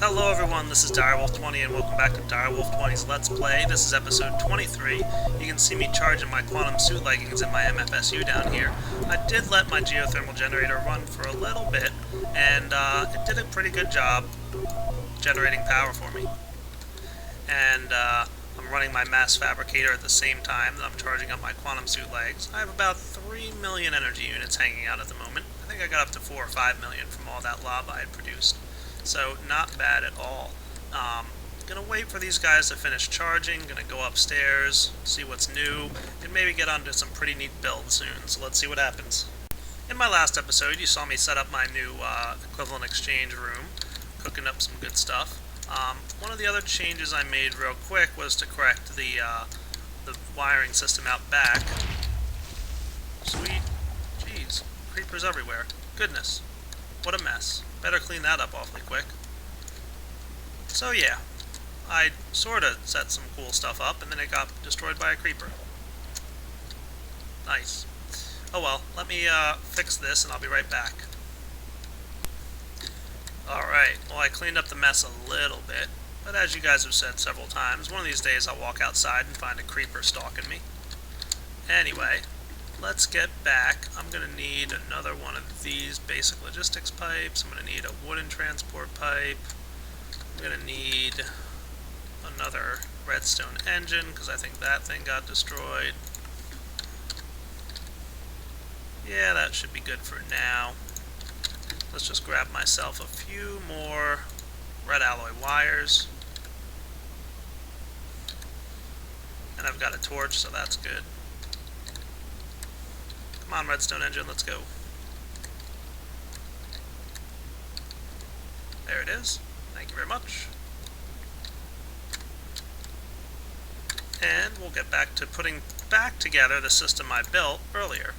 Hello everyone, this is Direwolf20 and welcome back to Direwolf20's Let's Play. This is episode 23. You can see me charging my quantum suit leggings in my MFSU down here. I did let my geothermal generator run for a little bit, and it did a pretty good job generating power for me. And I'm running my mass fabricator at the same time that I'm charging up my quantum suit legs. I have about 3 million energy units hanging out at the moment. I think I got up to 4 or 5 million from all that lava I had produced. So, not bad at all. Gonna wait for these guys to finish charging, gonna go upstairs, see what's new, and maybe get onto some pretty neat builds soon, so let's see what happens. In my last episode, you saw me set up my new equivalent exchange room, cooking up some good stuff. One of the other changes I made real quick was to correct the wiring system out back. Sweet. Jeez, creepers everywhere. Goodness. What a mess. Better clean that up awfully quick. So yeah, I sorta set some cool stuff up, and then it got destroyed by a creeper. Nice. Oh well, let me fix this, and I'll be right back. Alright, well I cleaned up the mess a little bit, but as you guys have said several times, one of these days I'll walk outside and find a creeper stalking me. Anyway, let's get back. I'm going to need another one of these basic logistics pipes. I'm going to need a wooden transport pipe. I'm going to need another redstone engine because I think that thing got destroyed. Yeah, that should be good for now. Let's just grab myself a few more red alloy wires. And I've got a torch, so that's good. Come on, redstone engine, let's go. There it is. Thank you very much. And we'll get back to putting back together the system I built earlier.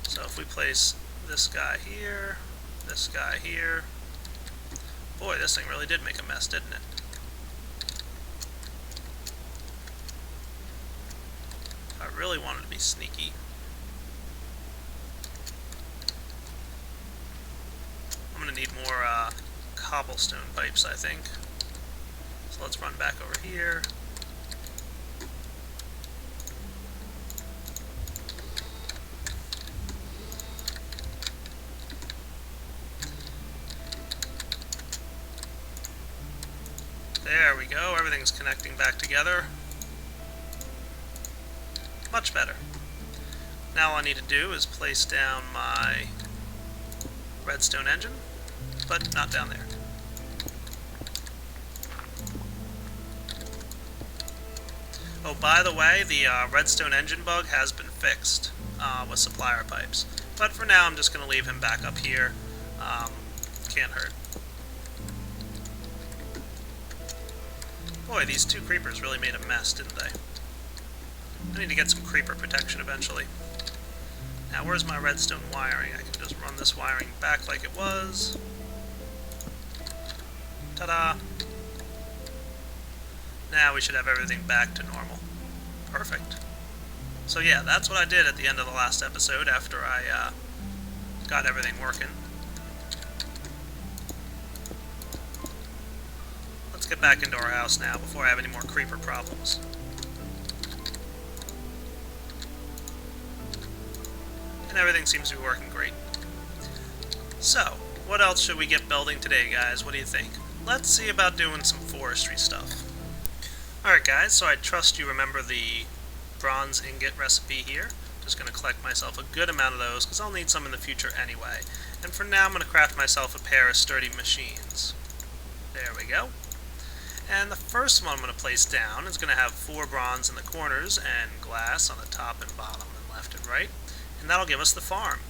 So if we place this guy here, this guy here. Boy, this thing really did make a mess, didn't it? I really wanted to be sneaky. I'm going to need more cobblestone pipes, I think. So let's run back over here. There we go, everything's connecting back together. Much better. Now all I need to do is place down my redstone engine, but not down there. Oh, by the way, the redstone engine bug has been fixed with supplier pipes. But for now, I'm just going to leave him back up here. Can't hurt. Boy, these two creepers really made a mess, didn't they? I need to get some creeper protection eventually. Now, where's my redstone wiring? I can just run this wiring back like it was. Ta-da! Now we should have everything back to normal. Perfect. So yeah, that's what I did at the end of the last episode after I got everything working. Let's get back into our house now before I have any more creeper problems. And everything seems to be working great. So, what else should we get building today, guys? What do you think? Let's see about doing some forestry stuff. Alright guys, so I trust you remember the bronze ingot recipe here. Just going to collect myself a good amount of those, because I'll need some in the future anyway. And for now, I'm going to craft myself a pair of sturdy machines. There we go. And the first one I'm going to place down is going to have 4 bronze in the corners and glass on the top and bottom and left and right. And that'll give us the farm.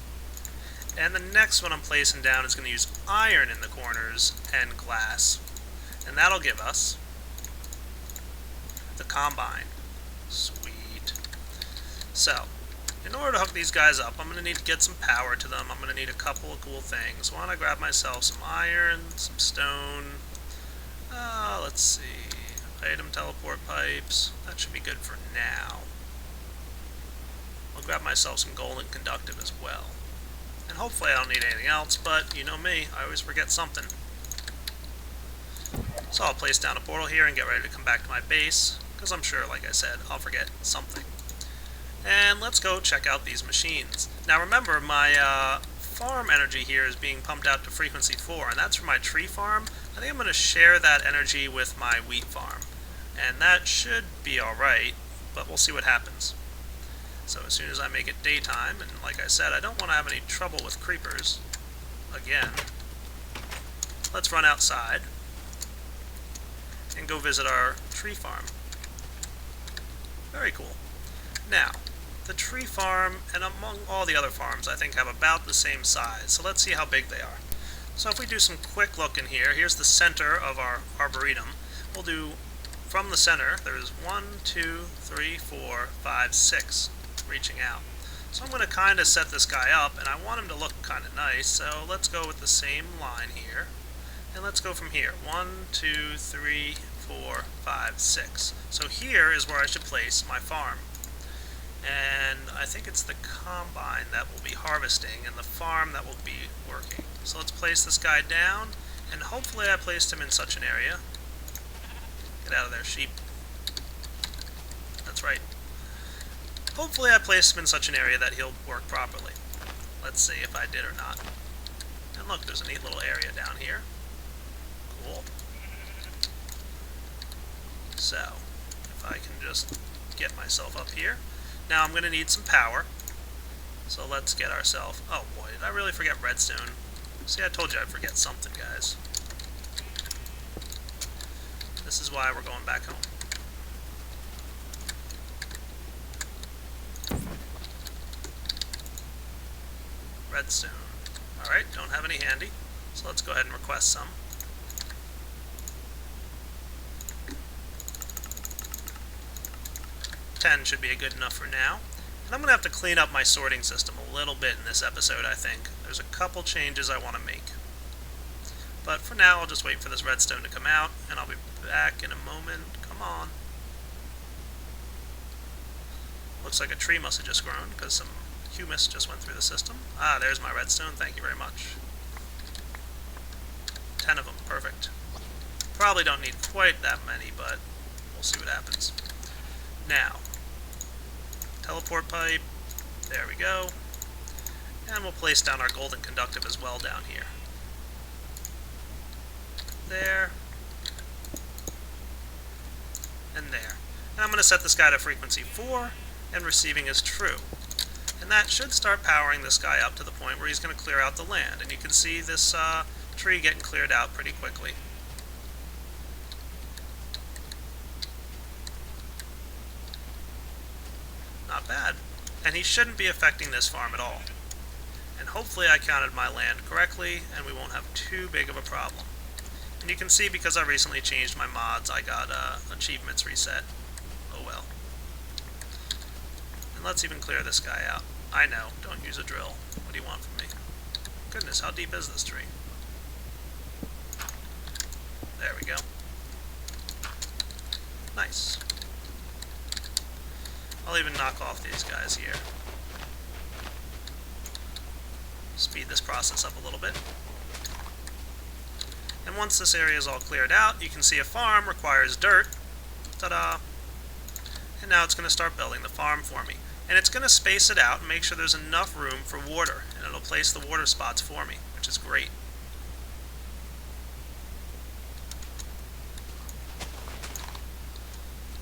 And the next one I'm placing down is going to use iron in the corners and glass. And that'll give us the combine. Sweet. So, in order to hook these guys up, I'm going to need to get some power to them. I'm going to need a couple of cool things. Why don't I grab myself some iron, some stone. Let's see. Item teleport pipes. That should be good for now. I'll grab myself some gold and conductive as well. And hopefully I don't need anything else, but you know me, I always forget something. So I'll place down a portal here and get ready to come back to my base, because I'm sure, like I said, I'll forget something. And let's go check out these machines. Now remember, my farm energy here is being pumped out to frequency 4, and that's for my tree farm. I think I'm going to share that energy with my wheat farm. And that should be alright, but we'll see what happens. So as soon as I make it daytime, and like I said, I don't want to have any trouble with creepers, again, let's run outside and go visit our tree farm. Very cool. Now, the tree farm, and among all the other farms, I think have about the same size, so let's see how big they are. So if we do some quick look in here, here's the center of our arboretum. We'll do, from the center, there's 1, 2, 3, 4, 5, 6 reaching out. So I'm going to kind of set this guy up, and I want him to look kind of nice, so let's go with the same line here. And let's go from here. 1, 2, 3, 4, 5, 6. So here is where I should place my farm. And I think it's the combine that will be harvesting and the farm that will be working. So let's place this guy down, and hopefully I placed him in such an area. Get out of there, sheep. That's right. Hopefully I placed him in such an area that he'll work properly. Let's see if I did or not. And look, there's a neat little area down here. Cool. So, if I can just get myself up here. Now I'm going to need some power. So let's get ourselves... Oh boy, did I really forget redstone? See, I told you I'd forget something, guys. This is why we're going back home. Redstone. Alright, don't have any handy. So let's go ahead and request some. Should be good enough for now. And I'm going to have to clean up my sorting system a little bit in this episode, I think. There's a couple changes I want to make. But for now, I'll just wait for this redstone to come out, and I'll be back in a moment. Come on. Looks like a tree must have just grown, because some humus just went through the system. Ah, there's my redstone. Thank you very much. 10 of them. Perfect. Probably don't need quite that many, but we'll see what happens. Now, teleport pipe, there we go, and we'll place down our golden conductive as well down here. There, and there. And I'm going to set this guy to frequency 4, and receiving is true. And that should start powering this guy up to the point where he's going to clear out the land, and you can see this tree getting cleared out pretty quickly. Not bad. And he shouldn't be affecting this farm at all. And hopefully I counted my land correctly, and we won't have too big of a problem. And you can see, because I recently changed my mods, I got achievements reset. Oh well. And let's even clear this guy out. I know, don't use a drill. What do you want from me? Goodness, how deep is this tree? There we go. Nice. I'll even knock off these guys here. Speed this process up a little bit. And once this area is all cleared out, you can see a farm requires dirt. Ta-da! And now it's going to start building the farm for me. And it's going to space it out and make sure there's enough room for water. And it'll place the water spots for me, which is great.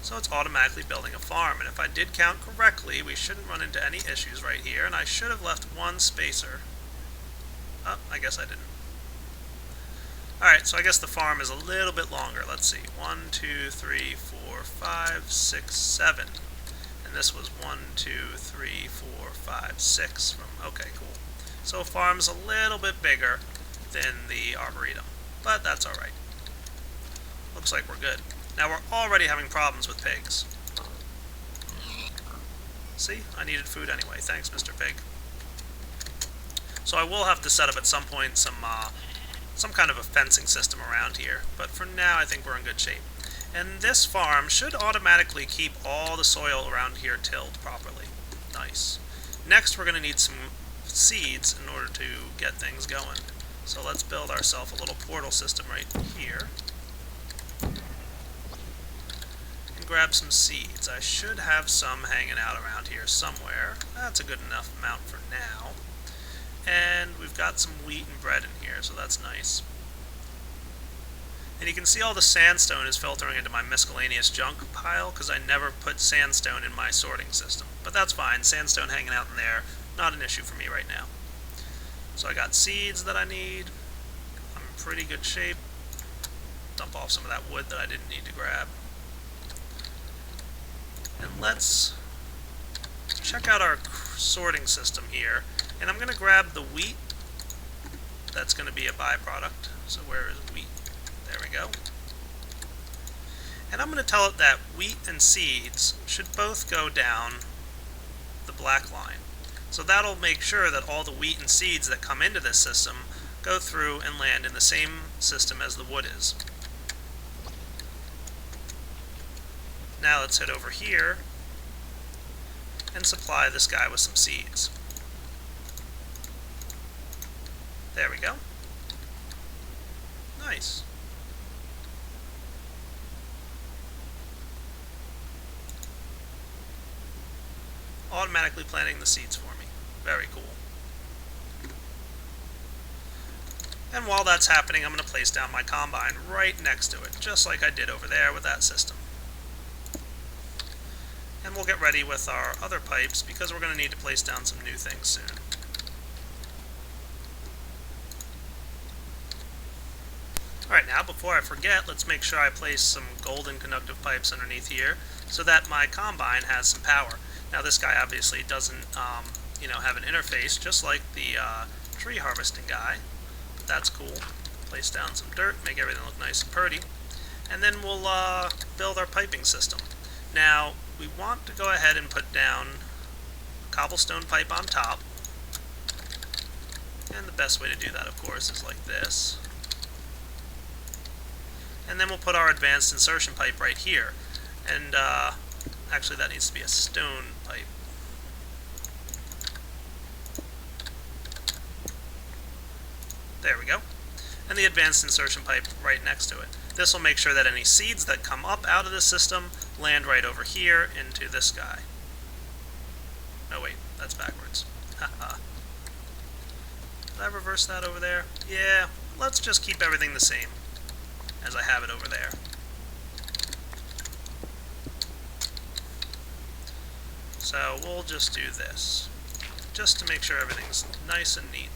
So it's automatically building a farm, and if I did count correctly, we shouldn't run into any issues right here, and I should have left one spacer. Oh, I guess I didn't. Alright, so I guess the farm is a little bit longer. Let's see. 1, 2, 3, 4, 5, 6, 7. And this was 1, 2, 3, 4, 5, 6 from... Okay, cool. So farm's a little bit bigger than the arboretum, but that's alright. Looks like we're good. Now we're already having problems with pigs. See? I needed food anyway. Thanks, Mr. Pig. So I will have to set up at some point some kind of a fencing system around here. But for now, I think we're in good shape. And this farm should automatically keep all the soil around here tilled properly. Nice. Next, we're going to need some seeds in order to get things going. So let's build ourselves a little portal system right here. And grab some seeds. I should have some hanging out around here somewhere. That's a good enough amount for now. And we've got some wheat and bread in here, so that's nice. And you can see all the sandstone is filtering into my miscellaneous junk pile because I never put sandstone in my sorting system. But that's fine. Sandstone hanging out in there, not an issue for me right now. So I got seeds that I need. I'm in pretty good shape. Dump off some of that wood that I didn't need to grab. And let's check out our sorting system here. And I'm going to grab the wheat. That's going to be a byproduct. So where is wheat? There we go. And I'm going to tell it that wheat and seeds should both go down the black line. So that'll make sure that all the wheat and seeds that come into this system go through and land in the same system as the wood is. Now let's head over here and supply this guy with some seeds. There we go. Nice. Automatically planting the seeds for me. Very cool. And while that's happening, I'm going to place down my combine right next to it, just like I did over there with that system. And we'll get ready with our other pipes because we're going to need to place down some new things soon. Alright, now before I forget, let's make sure I place some golden conductive pipes underneath here so that my combine has some power. Now this guy obviously doesn't have an interface, just like the tree harvesting guy, but that's cool. Place down some dirt, make everything look nice and pretty, and then we'll build our piping system. Now we want to go ahead and put down a cobblestone pipe on top, and the best way to do that, of course, is like this. And then we'll put our advanced insertion pipe right here. And actually that needs to be a stone pipe. There we go. And the advanced insertion pipe right next to it. This will make sure that any seeds that come up out of the system land right over here into this guy. Oh wait, that's backwards. Haha. Did I reverse that over there? Yeah, let's just keep everything the same as I have it over there. So we'll just do this, just to make sure everything's nice and neat.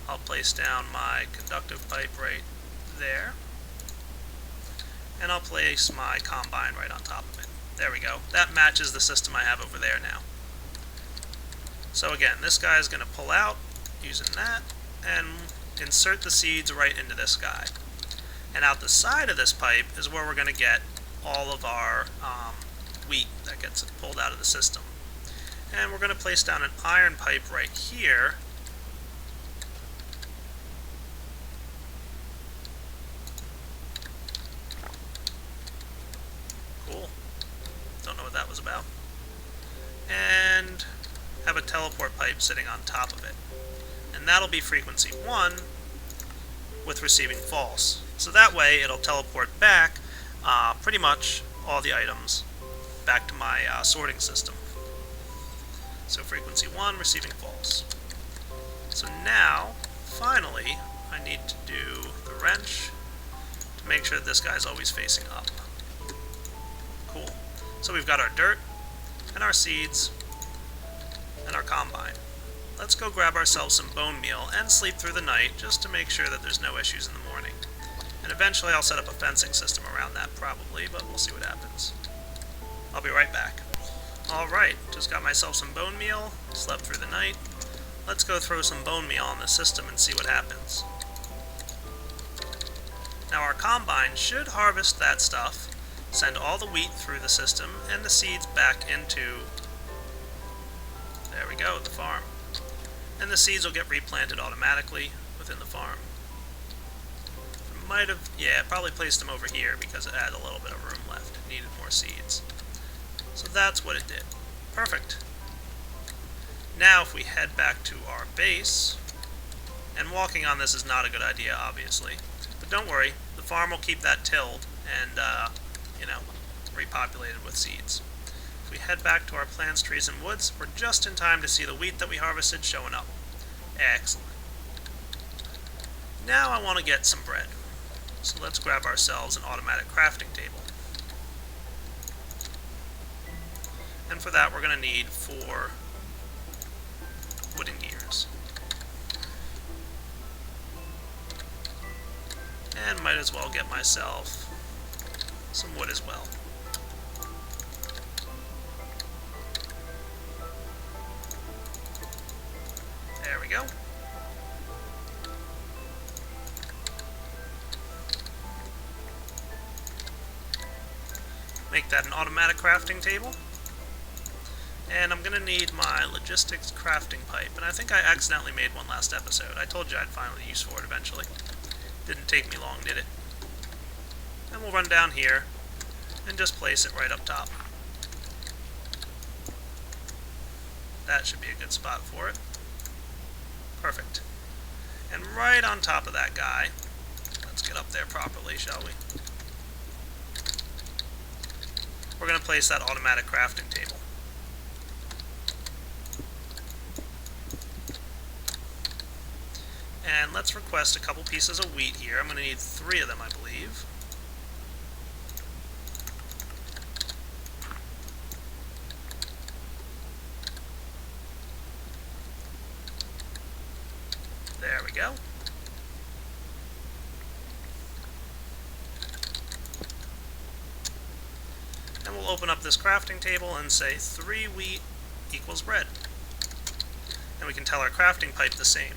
I'll place down my conductive pipe right there, and I'll place my combine right on top of it. There we go. That matches the system I have over there now. So again, this guy is going to pull out using that, and insert the seeds right into this guy. And out the side of this pipe is where we're going to get all of our wheat that gets pulled out of the system. And we're going to place down an iron pipe right here. Cool. Don't know what that was about. And have a teleport pipe sitting on top of it. And that'll be frequency 1 with receiving false. So that way it'll teleport back pretty much all the items back to my sorting system. So frequency 1, receiving false. So now, finally, I need to do the wrench to make sure that this guy's always facing up. Cool. So we've got our dirt, and our seeds, and our combine. Let's go grab ourselves some bone meal and sleep through the night just to make sure that there's no issues in the morning. And eventually I'll set up a fencing system around that probably, but we'll see what happens. I'll be right back. Alright, just got myself some bone meal, slept through the night. Let's go throw some bone meal on the system and see what happens. Now our combine should harvest that stuff, send all the wheat through the system, and the seeds back into, there we go, the farm. And the seeds will get replanted automatically within the farm. Might have, yeah, probably placed them over here because it had a little bit of room left. It needed more seeds. So that's what it did. Perfect. Now if we head back to our base, and walking on this is not a good idea, obviously, but don't worry, the farm will keep that tilled and, you know, repopulated with seeds. If we head back to our plants, trees, and woods, we're just in time to see the wheat that we harvested showing up. Excellent. Now I want to get some bread. So let's grab ourselves an automatic crafting table. And for that we're going to need 4 wooden gears. And might as well get myself some wood as well. There we go. Make that an automatic crafting table. And I'm going to need my logistics crafting pipe. And I think I accidentally made one last episode. I told you I'd find a use for it eventually. Didn't take me long, did it? And we'll run down here and just place it right up top. That should be a good spot for it. Perfect. And right on top of that guy, let's get up there properly, shall we? We're going to place that automatic crafting table. And let's request a couple pieces of wheat here. I'm going to need 3 of them, I believe. There we go. And we'll open up this crafting table and say 3 wheat equals bread. And we can tell our crafting pipe the same.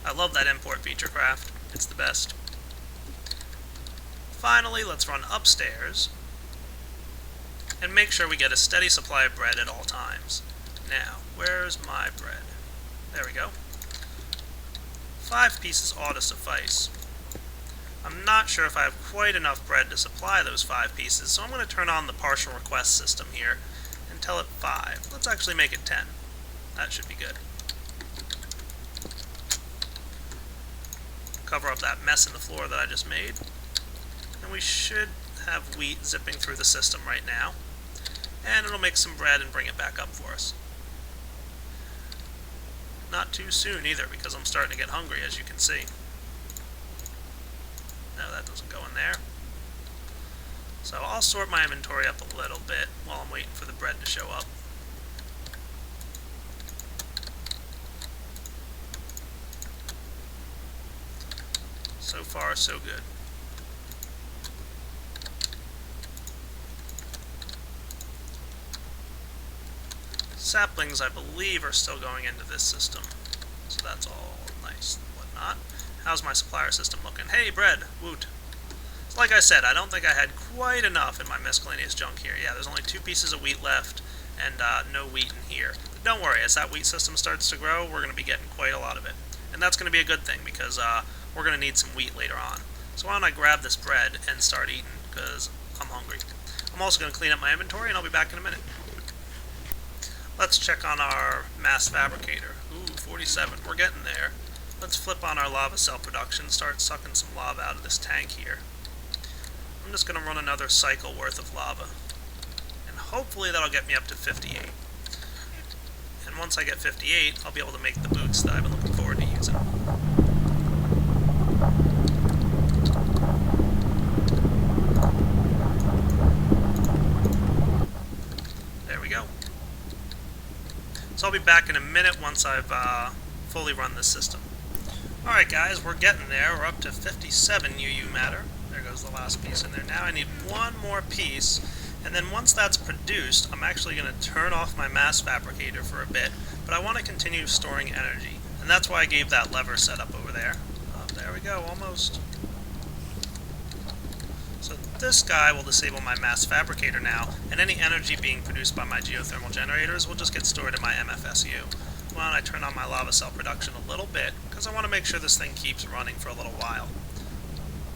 I love that import feature, Craft. It's the best. Finally, let's run upstairs and make sure we get a steady supply of bread at all times. Now, where's my bread? There we go. 5 pieces ought to suffice. I'm not sure if I have quite enough bread to supply those 5 pieces, so I'm going to turn on the partial request system here and tell it 5. Let's actually make it 10. That should be good. Cover up that mess in the floor that I just made. And we should have wheat zipping through the system right now. And it'll make some bread and bring it back up for us. Not too soon either, because I'm starting to get hungry, as you can see. No, that doesn't go in there. So I'll sort my inventory up a little bit while I'm waiting for the bread to show up. So far, so good. Saplings, I believe, are still going into this system. So that's all nice and whatnot. How's my supplier system looking? Hey, bread! Woot! So like I said, I don't think I had quite enough in my miscellaneous junk here. Yeah, there's only 2 pieces of wheat left, and no wheat in here. But don't worry, as that wheat system starts to grow, we're going to be getting quite a lot of it. And that's going to be a good thing, because we're going to need some wheat later on. So why don't I grab this bread and start eating, because I'm hungry. I'm also going to clean up my inventory, and I'll be back in a minute. Let's check on our mass fabricator. Ooh, 47. We're getting there. Let's flip on our lava cell production, start sucking some lava out of this tank here. I'm just going to run another cycle worth of lava. And hopefully that'll get me up to 58. And once I get 58, I'll be able to make the boots that I've been looking forward to using. There we go. So I'll be back in a minute once I've fully run this system. Alright guys, we're getting there. We're up to 57 UU matter. There goes the last piece in there. Now I need one more piece, and then once that's produced, I'm actually going to turn off my mass fabricator for a bit, but I want to continue storing energy. And that's why I gave that lever setup over there. There we go, almost. So this guy will disable my mass fabricator now, and any energy being produced by my geothermal generators will just get stored in my MFSU. Why don't I turn on my lava cell production a little bit, because I want to make sure this thing keeps running for a little while.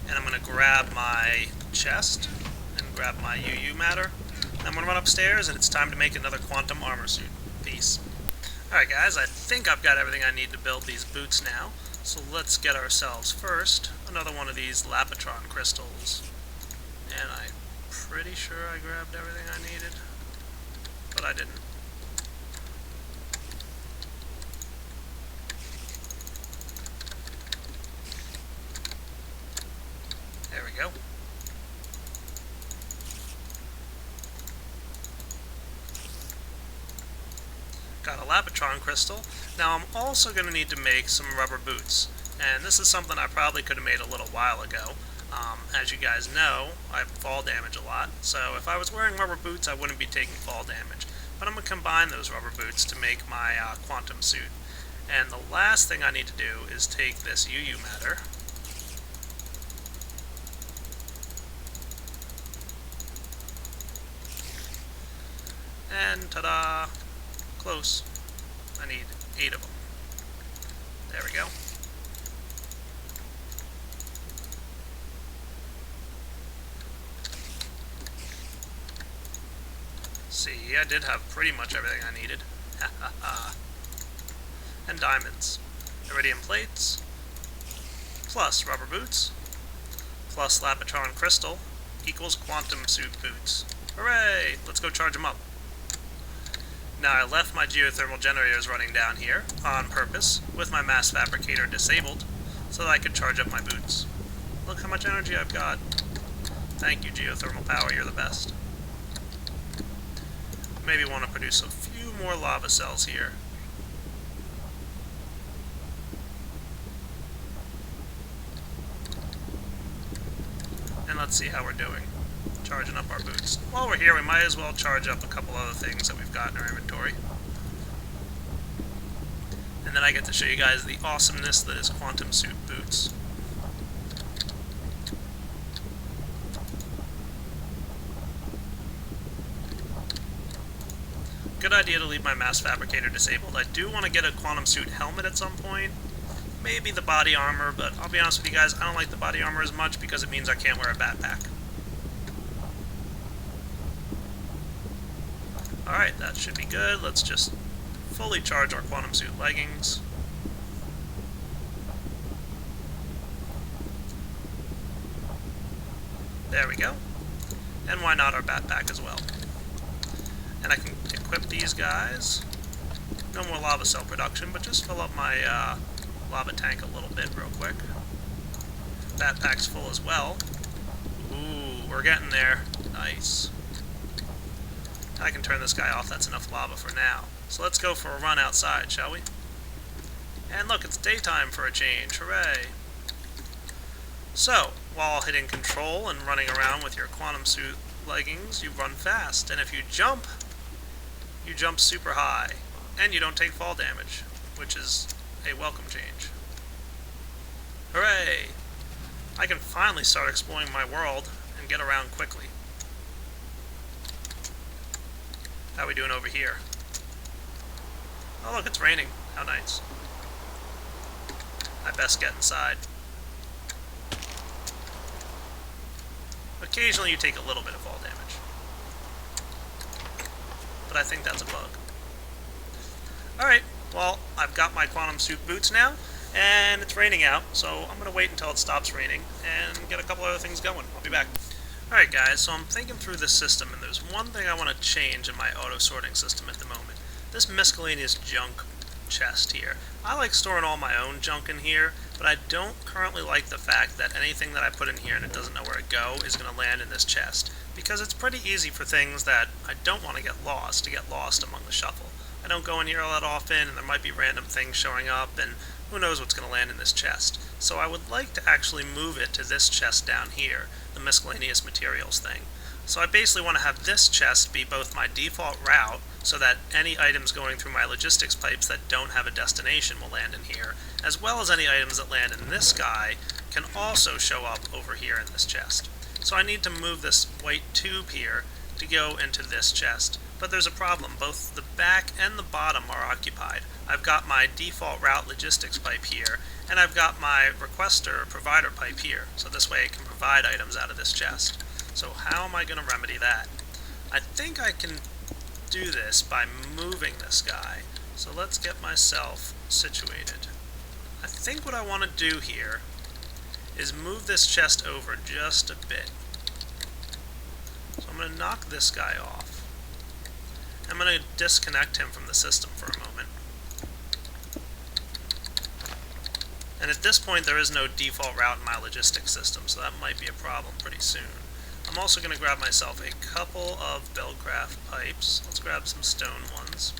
And I'm going to grab my chest and grab my UU matter. And I'm going to run upstairs, and it's time to make another quantum armor suit piece. Alright guys, I think I've got everything I need to build these boots now. So let's get ourselves first another one of these Lapatron crystals. And I'm pretty sure I grabbed everything I needed, but I didn't. There we go. Got a Lapatron crystal. Now I'm also going to need to make some rubber boots. And this is something I probably could have made a little while ago. As you guys know, I fall damage a lot. So if I was wearing rubber boots, I wouldn't be taking fall damage. But I'm going to combine those rubber boots to make my quantum suit. And the last thing I need to do is take this UU matter. And ta-da! Close. I need 8 of them. There we go. See, I did have pretty much everything I needed. Ha ha ha. And diamonds. Iridium plates. Plus rubber boots. Plus Lapatron crystal equals quantum suit boots. Hooray! Let's go charge them up. Now I left my geothermal generators running down here on purpose with my mass fabricator disabled so that I could charge up my boots. Look how much energy I've got. Thank you, geothermal power, you're the best. Maybe want to produce a few more lava cells here. And let's see how we're doing. Charging up our boots. While we're here, we might as well charge up a couple other things that we've got in our inventory. And then I get to show you guys the awesomeness that is quantum suit boots. Good idea to leave my mass fabricator disabled. I do want to get a quantum suit helmet at some point. Maybe the body armor, but I'll be honest with you guys, I don't like the body armor as much because it means I can't wear a backpack. Alright, that should be good. Let's just fully charge our quantum suit leggings. There we go. And why not our backpack as well? And I can equip these guys. No more lava cell production, but just fill up my lava tank a little bit real quick. Backpack's full as well. Ooh, we're getting there. Nice. I can turn this guy off. That's enough lava for now. So let's go for a run outside, shall we? And look, it's daytime for a change. Hooray! So, while hitting control and running around with your quantum suit leggings, you run fast. And if you jump super high. And you don't take fall damage, which is a welcome change. Hooray! I can finally start exploring my world and get around quickly. How are we doing over here? Oh look, it's raining. How nice. I best get inside. Occasionally you take a little bit of fall damage. But I think that's a bug. Alright, well, I've got my quantum suit boots now, and it's raining out, so I'm going to wait until it stops raining and get a couple other things going. I'll be back. Alright guys, so I'm thinking through this system, and there's one thing I want to change in my auto-sorting system at the moment. This miscellaneous junk chest here. I like storing all my own junk in here, but I don't currently like the fact that anything that I put in here and it doesn't know where to go is going to land in this chest, because it's pretty easy for things that I don't want to get lost among the shuffle. I don't go in here all that often, and there might be random things showing up, and who knows what's going to land in this chest. So I would like to actually move it to this chest down here, the miscellaneous materials thing. So I basically want to have this chest be both my default route, so that any items going through my logistics pipes that don't have a destination will land in here, as well as any items that land in this guy can also show up over here in this chest. So I need to move this white tube here to go into this chest. But there's a problem. Both the back and the bottom are occupied. I've got my default route logistics pipe here, And I've got my requester provider pipe here, so this way it can provide items out of this chest. So how am I going to remedy that? I think I can do this by moving this guy. So let's get myself situated. I think what I want to do here is move this chest over just a bit. So I'm going to knock this guy off. I'm going to disconnect him from the system for a moment. And at this point there is no default route in my logistics system, so that might be a problem pretty soon. I'm also going to grab myself a couple of Buildcraft pipes. Let's grab some stone ones.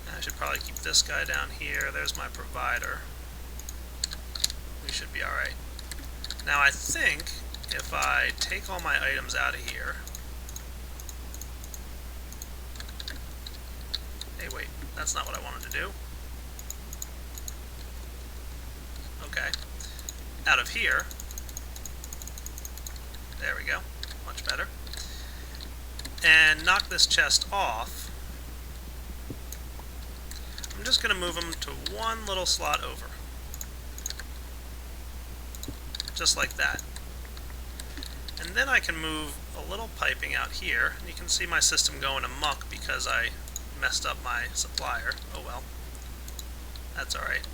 And I should probably keep this guy down here. There's my provider. We should be alright. Now I think if I take all my items out of here... Hey, wait, that's not what I wanted to do. Okay. Out of here. There we go. Much better. And knock this chest off. I'm just going to move them to one little slot over. Just like that. And then I can move a little piping out here. And you can see my system going amok because I messed up my supplier. Oh well. That's alright.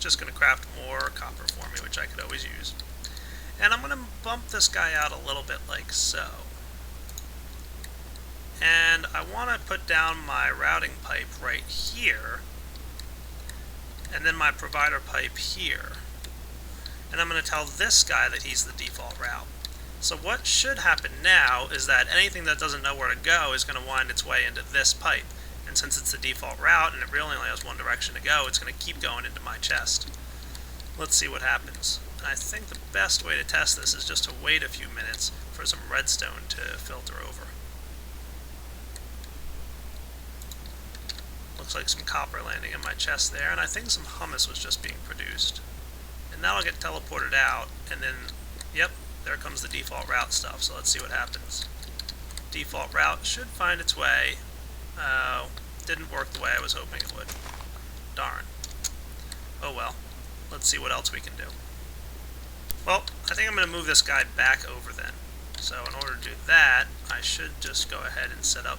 Just going to craft more copper for me, which I could always use. And I'm going to bump this guy out a little bit like so. And I want to put down my routing pipe right here. And then my provider pipe here. And I'm going to tell this guy that he's the default route. So what should happen now is that anything that doesn't know where to go is going to wind its way into this pipe. And since it's the default route and it really only has one direction to go, it's going to keep going into my chest. Let's see what happens. And I think the best way to test this is just to wait a few minutes for some redstone to filter over. Looks like some copper landing in my chest there, and I think some hummus was just being produced. And that'll get teleported out, and then, yep, there comes the default route stuff, so let's see what happens. Default route should find its way. Didn't work the way I was hoping it would. Darn. Oh well. Let's see what else we can do. Well, I think I'm going to move this guy back over then. So in order to do that, I should just go ahead and set up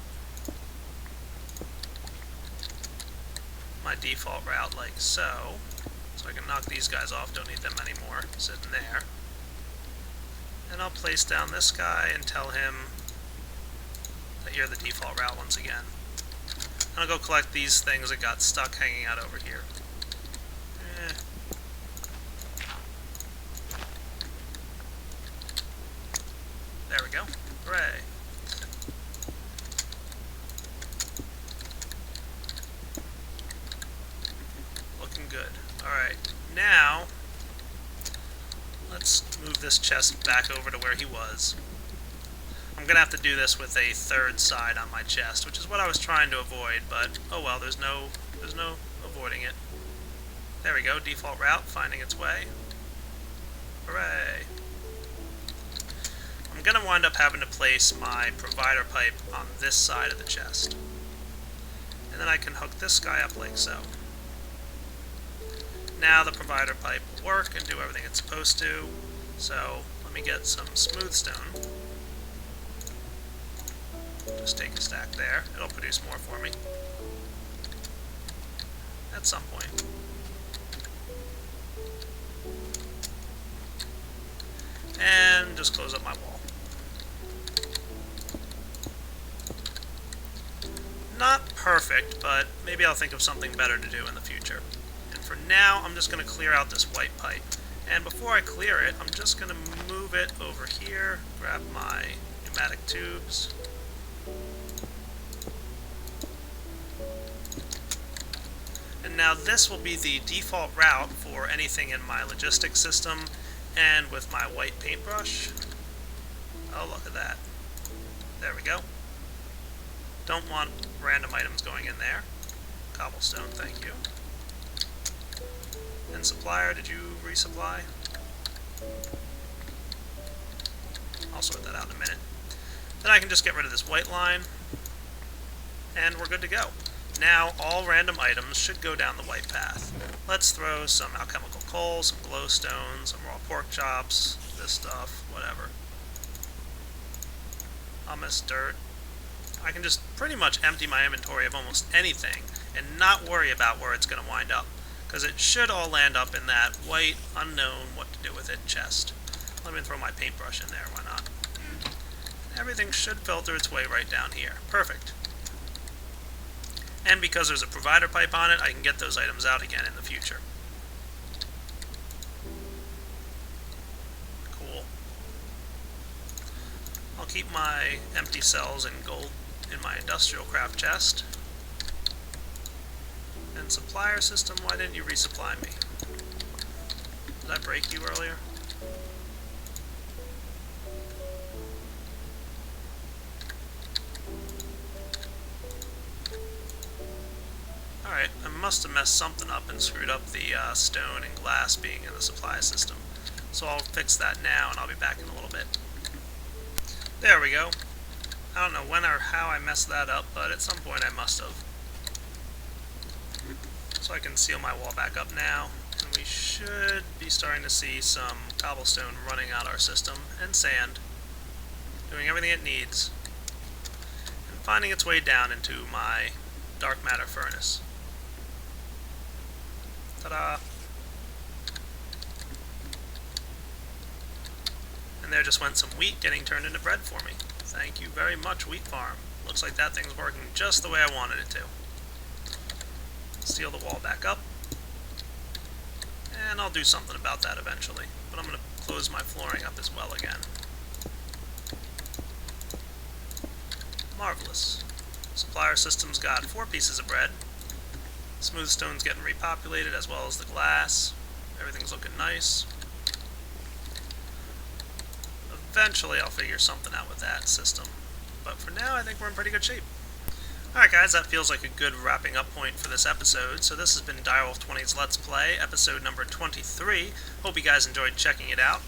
my default route like so. So I can knock these guys off, don't need them anymore, sitting there. And I'll place down this guy and tell him that you're the default route once again. And I'll go collect these things that got stuck hanging out over here. There we go. Hooray. Looking good. Alright, now let's move this chest back over to where he was. I'm going to have to do this with a third side on my chest, which is what I was trying to avoid, but oh well, there's no avoiding it. There we go, default route finding its way. Hooray. I'm going to wind up having to place my provider pipe on this side of the chest. And then I can hook this guy up like so. Now the provider pipe will work and do everything it's supposed to. So let me get some smooth stone. Just take a stack there. It'll produce more for me. At some point. And just close up my wall. Not perfect, but maybe I'll think of something better to do in the future. And for now, I'm just going to clear out this white pipe. And before I clear it, I'm just going to move it over here, grab my pneumatic tubes. And now this will be the default route for anything in my logistics system, and with my white paintbrush. Oh, look at that. There we go. Don't want random items going in there. Cobblestone, thank you. And supplier, did you resupply? I'll sort that out in a minute. Then I can just get rid of this white line, and we're good to go. Now all random items should go down the white path. Let's throw some alchemical coal, some glowstone, some raw pork chops, this stuff, whatever. Hummus, dirt. I can just pretty much empty my inventory of almost anything and not worry about where it's going to wind up, because it should all land up in that white, unknown what to do with it chest. Let me throw my paintbrush in there, why not? Everything should filter its way right down here. Perfect. And because there's a provider pipe on it, I can get those items out again in the future. Cool. I'll keep my empty cells and gold in my industrial craft chest. And supplier system, why didn't you resupply me? Did I break you earlier? Alright, I must have messed something up and screwed up the stone and glass being in the supply system. So I'll fix that now and I'll be back in a little bit. There we go. I don't know when or how I messed that up, but at some point I must have. So I can seal my wall back up now, and we should be starting to see some cobblestone running out our system, and sand, doing everything it needs, and finding its way down into my dark matter furnace. Ta-da! And there just went some wheat getting turned into bread for me. Thank you very much, Wheat Farm. Looks like that thing's working just the way I wanted it to. Seal the wall back up. And I'll do something about that eventually. But I'm going to close my flooring up as well again. Marvelous. Supplier system's got 4 pieces of bread. Smooth stone's getting repopulated as well as the glass. Everything's looking nice. Eventually I'll figure something out with that system. But for now, I think we're in pretty good shape. Alright guys, that feels like a good wrapping up point for this episode. So this has been Direwolf20's Let's Play, episode number 23. Hope you guys enjoyed checking it out.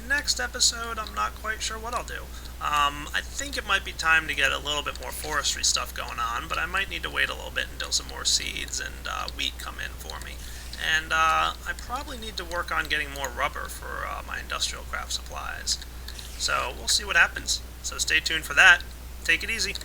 Next episode, I'm not quite sure what I'll do. I think it might be time to get a little bit more forestry stuff going on, but I might need to wait a little bit until some more seeds and wheat come in for me. And I probably need to work on getting more rubber for my industrial craft supplies. So we'll see what happens. So stay tuned for that. Take it easy.